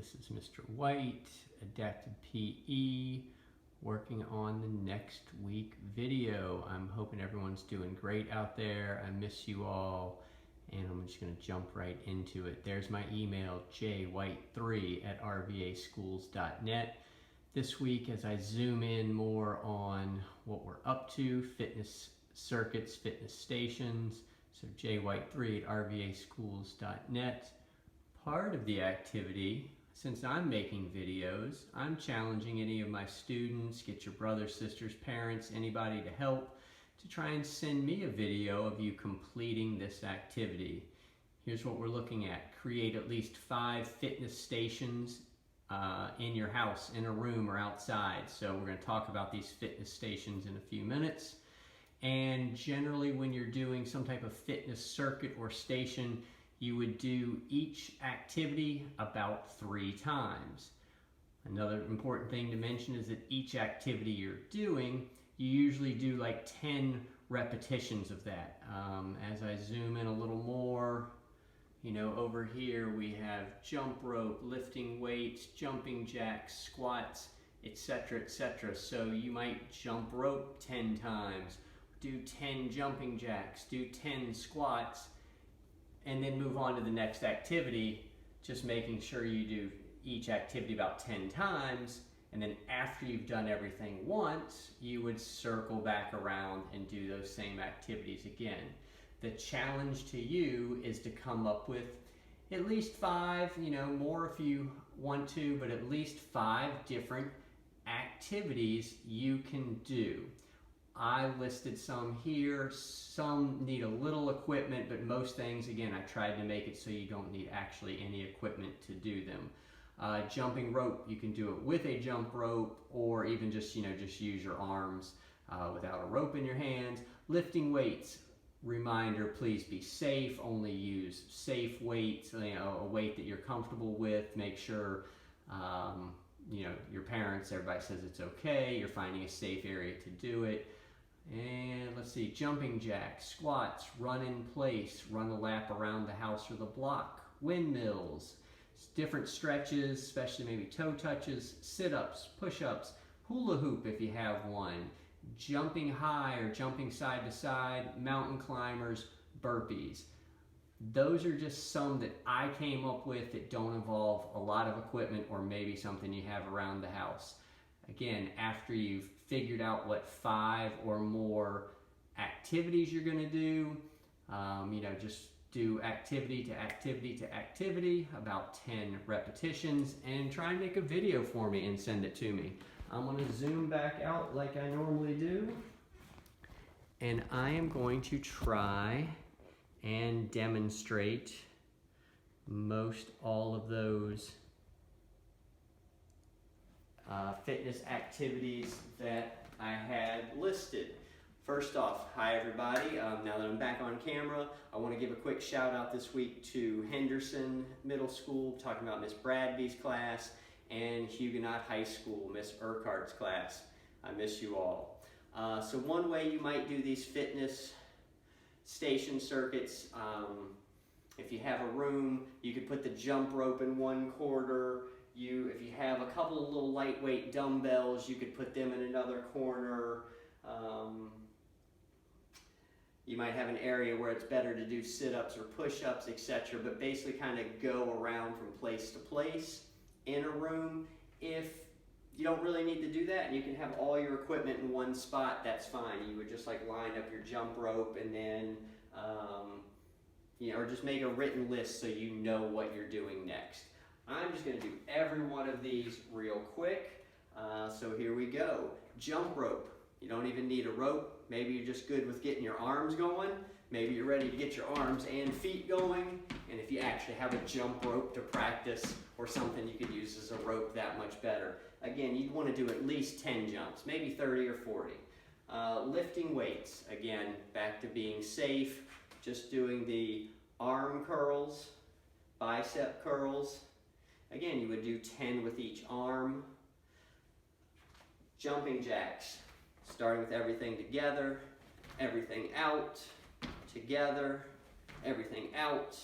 This is Mr. White, Adapted PE, working on the next week video. I'm hoping everyone's doing great out there. I miss you all, and I'm just going to jump right into it. There's my email, jwhite3@rvaschools.net. This week, as I zoom in more on what we're up to, fitness circuits, fitness stations, so jwhite3@rvaschools.net. Part of the activity, since I'm making videos, I'm challenging any of my students, get your brothers, sisters, parents, anybody to help, to try and send me a video of you completing this activity. Here's what we're looking at. Create at least 5 fitness stations in your house, in a room or outside. So we're going to talk about these fitness stations in a few minutes. And generally when you're doing some type of fitness circuit or station, you would do each activity about 3 times. Another important thing to mention is that each activity you're doing, you usually do like 10 repetitions of that. As I zoom in a little more, you know, over here we have jump rope, lifting weights, jumping jacks, squats, etc., etc. So you might jump rope 10 times, do 10 jumping jacks, do 10 squats, and then move on to the next activity, just making sure you do each activity about 10 times, and then after you've done everything once, you would circle back around and do those same activities again. The challenge to you is to come up with at least 5, you know, more if you want to, but at least 5 different activities you can do. I listed some here. Some need a little equipment, but most things, again, I tried to make it so you don't need actually any equipment to do them. Jumping rope, you can do it with a jump rope, or even just, you know, just use your arms without a rope in your hands. Lifting weights, reminder, please be safe. Only use safe weights, you know, a weight that you're comfortable with. Make sure, you know, your parents, everybody says it's okay. You're finding a safe area to do it. And let's see, jumping jacks, squats, run in place, run a lap around the house or the block, windmills, different stretches, especially maybe toe touches, sit-ups, push-ups, hula hoop if you have one, jumping high or jumping side to side, mountain climbers, burpees. Those are just some that I came up with that don't involve a lot of equipment or maybe something you have around the house. Again, after you've figured out what 5 or more activities you're going to do, you know, just do activity to activity to activity, about 10 repetitions, and try and make a video for me and send it to me. I'm going to zoom back out like I normally do, and I am going to try and demonstrate most all of those fitness activities that I had listed. First off, hi everybody. Now that I'm back on camera, I want to give a quick shout out this week to Henderson Middle School, talking about Miss Bradby's class, and Huguenot High School, Miss Urquhart's class. I miss you all. So one way you might do these fitness station circuits, if you have a room, you could put the jump rope in one corner. If you have a couple of little lightweight dumbbells, you could put them in another corner. You might have an area where it's better to do sit-ups or push-ups, etc. But basically kind of go around from place to place in a room. If you don't really need to do that and you can have all your equipment in one spot, that's fine. You would just like line up your jump rope and then, you know, or just make a written list so you know what you're doing next. I'm just going to do every one of these real quick. So here we go. Jump rope. You don't even need a rope. Maybe you're just good with getting your arms going. Maybe you're ready to get your arms and feet going. And if you actually have a jump rope to practice or something you could use as a rope, that much better. Again, you'd want to do at least 10 jumps, maybe 30 or 40. Lifting weights. Again, back to being safe. Just doing the arm curls, bicep curls. Again, you would do 10 with each arm. Jumping jacks, starting with everything together, everything out, together, everything out,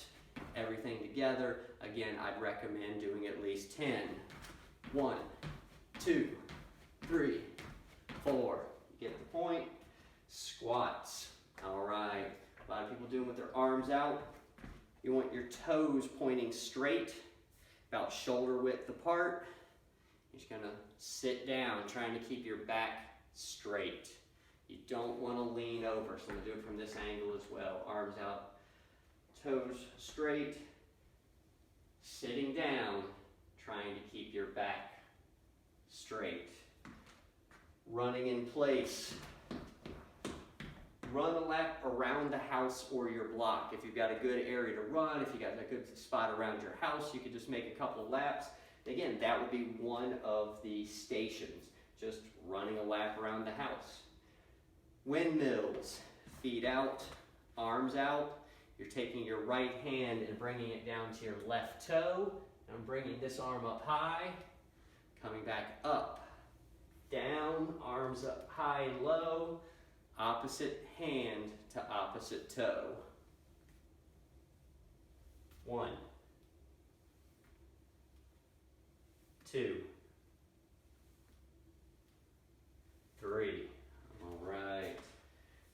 everything together, again, I'd recommend doing at least 10. 1, 2, 3, 4. You get the point. Squats. All right. A lot of people doing with their arms out. You want your toes pointing straight, about shoulder width apart. You're just gonna sit down, trying to keep your back straight. You don't want to lean over, so I'm gonna do it from this angle as well. Arms out, toes straight, sitting down, trying to keep your back straight. Running in place. Run a lap around the house or your block. If you've got a good area to run, if you've got a good spot around your house, you could just make a couple laps. Again, that would be one of the stations, just running a lap around the house. Windmills, feet out, arms out. You're taking your right hand and bringing it down to your left toe. I'm bringing this arm up high, coming back up, down, arms up high and low, opposite hand to opposite toe. 1, 2, 3. All right.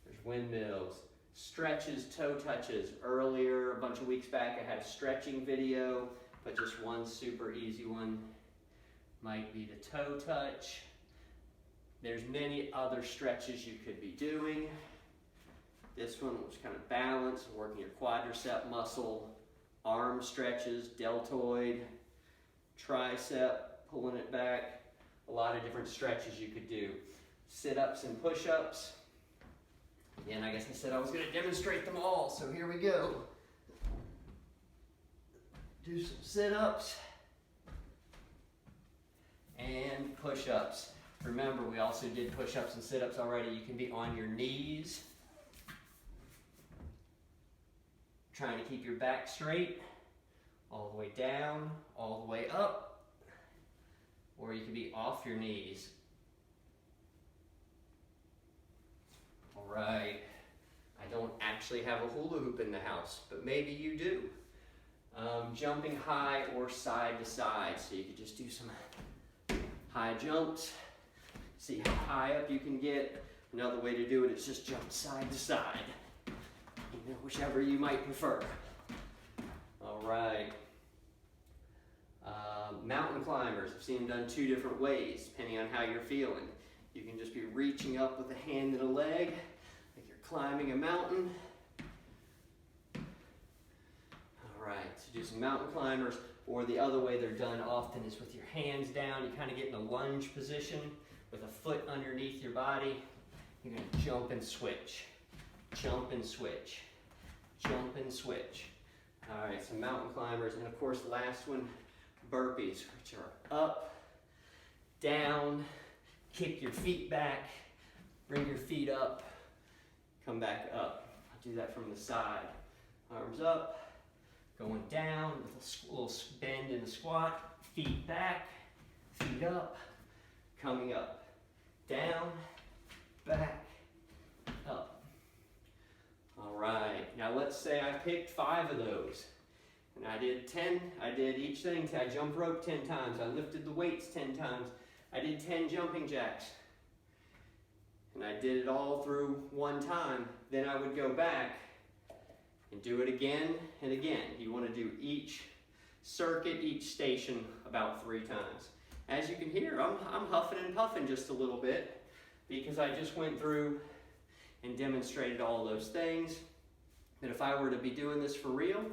There's windmills. Stretches, toe touches. Earlier, a bunch of weeks back, I had a stretching video, but just one super easy one might be the toe touch. There's many other stretches you could be doing. This one was kind of balance, working your quadricep muscle, arm stretches, deltoid, tricep, pulling it back. A lot of different stretches you could do. Sit-ups and push-ups. Again, I guess I said I was going to demonstrate them all, so here we go. Do some sit-ups and push-ups. Remember, we also did push-ups and sit-ups already. You can be on your knees, trying to keep your back straight, all the way down, all the way up, or you can be off your knees. All right, I don't actually have a hula hoop in the house, but maybe you do. Jumping high or side to side, so you could just do some high jumps. See how high up you can get. Another way to do it is just jump side to side. You know, whichever you might prefer. All right. Mountain climbers, I've seen them done 2 different ways, depending on how you're feeling. You can just be reaching up with a hand and a leg, like you're climbing a mountain. All right, so do some mountain climbers, or the other way they're done often is with your hands down. You kind of get in a lunge position with a foot underneath your body. You're going to jump and switch, jump and switch, jump and switch. All right, some mountain climbers, and of course, last one, burpees, which are up, down, kick your feet back, bring your feet up, come back up. I'll do that from the side. Arms up, going down with a little bend in the squat, feet back, feet up, coming up, down, back, up. All right, now let's say I picked 5 of those. And I did 10, I did each thing. I jumped rope 10 times, I lifted the weights 10 times, I did 10 jumping jacks. And I did it all through one time. Then I would go back and do it again and again. You want to do each circuit, each station about 3 times. As you can hear, I'm huffing and puffing just a little bit because I just went through and demonstrated all those things. But if I were to be doing this for real,